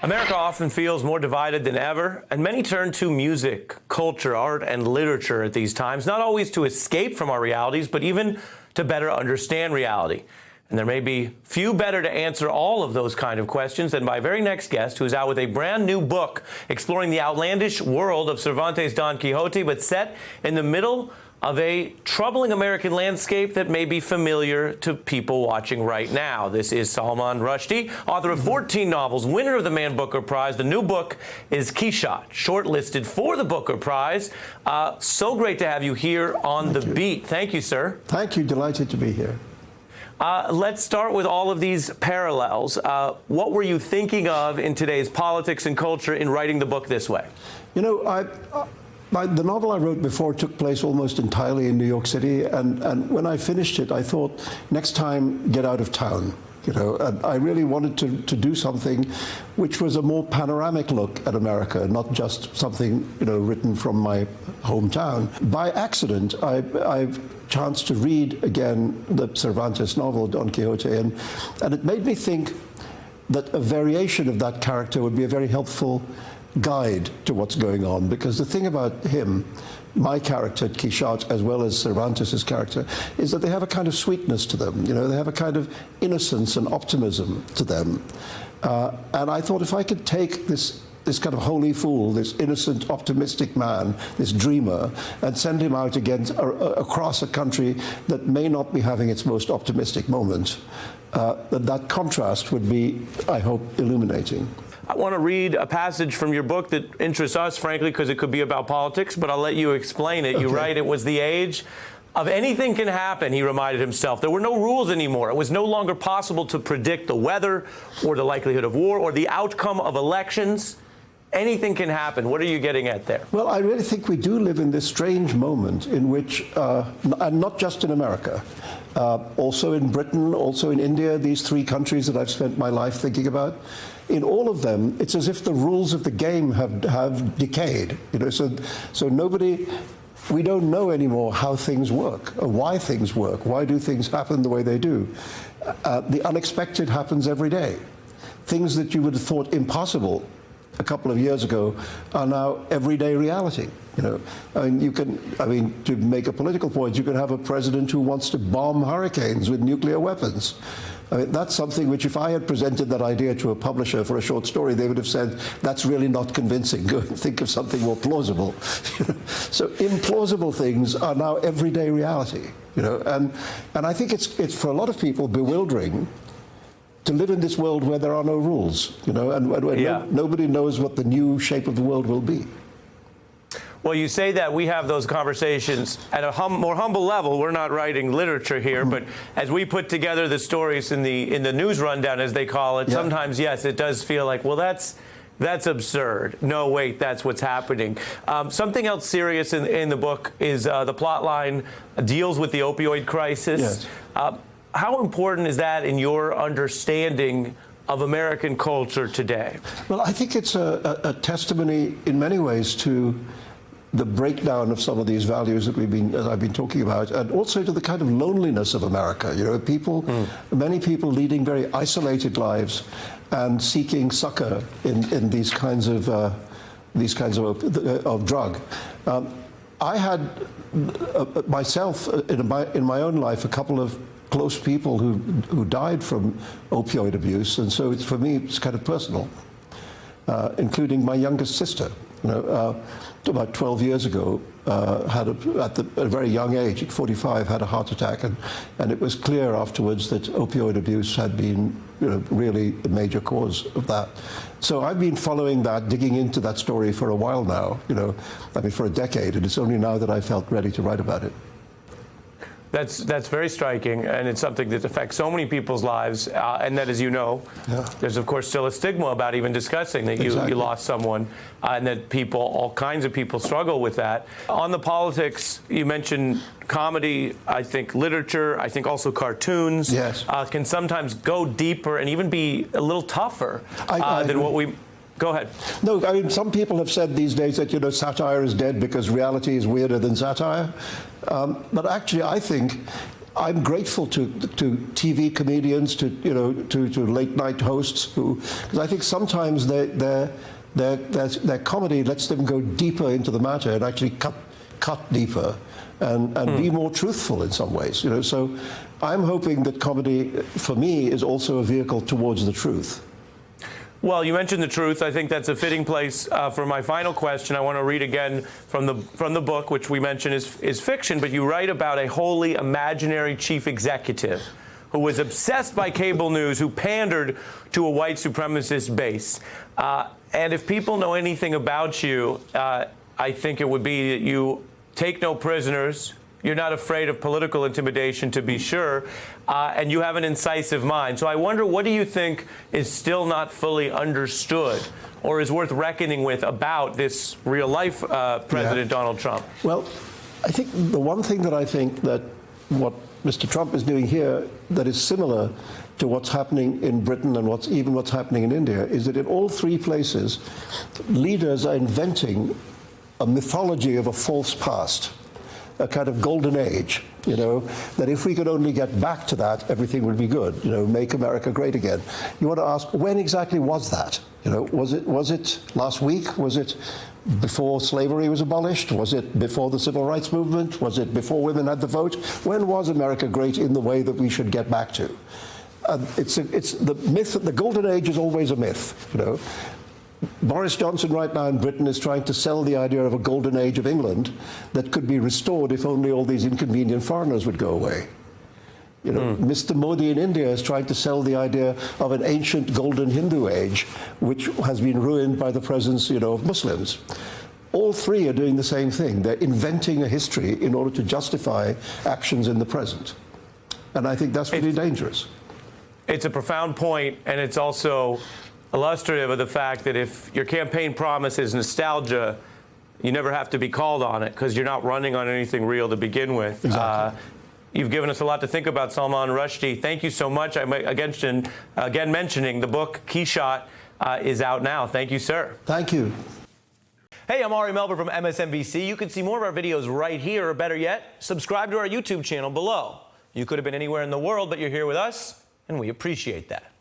America often feels more divided than ever, and many turn to music, culture, art, and literature at these times, not always to escape from our realities, but even to better understand reality. And there may be few better to answer all of those kind of questions than my very next guest, who is out with a brand new book exploring the outlandish world of Cervantes' Don Quixote, but set in the middle of a troubling American landscape that may be familiar to people watching right now. This is Salman Rushdie, author of 14 novels, winner of the Man Booker Prize. The new book is Quichotte, shortlisted for the Booker Prize. So great to have you here on The Beat. Thank you, sir. Thank you. Delighted to be here. Let's start with all of these parallels. What were you thinking of in today's politics and culture in writing the book this way? You know, the novel I wrote before took place almost entirely in New York City, and when I finished it, I thought, next time, get out of town. You know, and I really wanted to do something which was a more panoramic look at America, not just something, you know, written from my hometown. By accident, I chanced to read again the Cervantes novel, Don Quixote, and it made me think that a variation of that character would be a very helpful guide to what's going on, because the thing about him, my character, Quichotte, as well as Cervantes' character, is that they have a kind of sweetness to them. You know, they have a kind of innocence and optimism to them. And I thought if I could take this kind of holy fool, this innocent, optimistic man, this dreamer, and send him out across a country that may not be having its most optimistic moment, that contrast would be, I hope, illuminating. I want to read a passage from your book that interests us, frankly, because it could be about politics, but I'll let you explain it. Okay. You write, it was the age of anything can happen, he reminded himself. There were no rules anymore. It was no longer possible to predict the weather or the likelihood of war or the outcome of elections. Anything can happen. What are you getting at there? Well, I really think we do live in this strange moment in which, and not just in America, also in Britain, also in India, these three countries that I've spent my life thinking about, in all of them, it's as if the rules of the game have decayed. You know, so nobody, we don't know anymore how things work, or why things work. Why do things happen the way they do? The unexpected happens every day. Things that you would have thought impossible a couple of years ago are now everyday reality. You know, to make a political point, you can have a president who wants to bomb hurricanes with nuclear weapons. I mean, that's something which, if I had presented that idea to a publisher for a short story, they would have said, that's really not convincing. Go and think of something more plausible. So implausible things are now everyday reality. You know, and I think it's for a lot of people bewildering to live in this world where there are no rules. You know, and where nobody knows what the new shape of the world will be. Well, you say that we have those conversations at a more humble level. We're not writing literature here, but as we put together the stories in the news rundown, as they call it, sometimes, yes, it does feel like, well, that's absurd. No, wait, that's what's happening. Something else serious in the book is the plot line deals with the opioid crisis. Yes. How important is that in your understanding of American culture today? Well, I think it's a testimony in many ways to the breakdown of some of these values that I've been talking about, and also to the kind of loneliness of America. You know, many people leading very isolated lives and seeking succor in these kinds of drug. I had myself in my own life a couple of close people who died from opioid abuse, and so for me it's kind of personal, including my youngest sister. You know, about 12 years ago, at a very young age, at 45, had a heart attack, and it was clear afterwards that opioid abuse had been, you know, really a major cause of that. So I've been following that, digging into that story for a while now, you know, I mean for a decade, and it's only now that I felt ready to write about it. That's very striking, and it's something that affects so many people's lives, and that, as you know, there's of course still a stigma about even discussing that you lost someone, and that all kinds of people struggle with that. On the politics, you mentioned comedy, I think literature, I think also cartoons can sometimes go deeper and even be a little tougher than what we... Go ahead. No, I mean, some people have said these days that, you know, satire is dead because reality is weirder than satire. But actually, I think I'm grateful to TV comedians, to late night hosts because I think sometimes their comedy lets them go deeper into the matter and actually cut deeper and be more truthful in some ways. So I'm hoping that comedy, for me, is also a vehicle towards the truth. Well, you mentioned the truth. I think that's a fitting place for my final question. I want to read again from the book, which we mentioned is fiction, but you write about a wholly imaginary chief executive who was obsessed by cable news, who pandered to a white supremacist base. And if people know anything about you, I think it would be that you take no prisoners. You're not afraid of political intimidation, to be sure, and you have an incisive mind. So I wonder, what do you think is still not fully understood or is worth reckoning with about this real-life President Donald Trump? Well, I think the one thing that I think that what Mr. Trump is doing here that is similar to what's happening in Britain and what's happening in India is that in all three places, leaders are inventing a mythology of a false past, a kind of golden age, that if we could only get back to that, everything would be good, make America great again. You want to ask, when exactly was that? Was it last week? Was it before slavery was abolished? Was it before the civil rights movement? Was it before women had the vote? When was America great in the way that we should get back to? It's the myth, the golden age is always a myth, Boris Johnson right now in Britain is trying to sell the idea of a golden age of England that could be restored if only all these inconvenient foreigners would go away. Mr. Modi in India is trying to sell the idea of an ancient golden Hindu age, which has been ruined by the presence, of Muslims. All three are doing the same thing. They're inventing a history in order to justify actions in the present. And I think that's really dangerous. It's a profound point, and it's also illustrative of the fact that if your campaign promise is nostalgia, you never have to be called on it because you're not running on anything real to begin with. Exactly. You've given us a lot to think about, Salman Rushdie. Thank you so much. I'm again mentioning the book, Keyshot, is out now. Thank you, sir. Thank you. Hey, I'm Ari Melber from MSNBC. You can see more of our videos right here, or better yet, subscribe to our YouTube channel below. You could have been anywhere in the world, but you're here with us, and we appreciate that.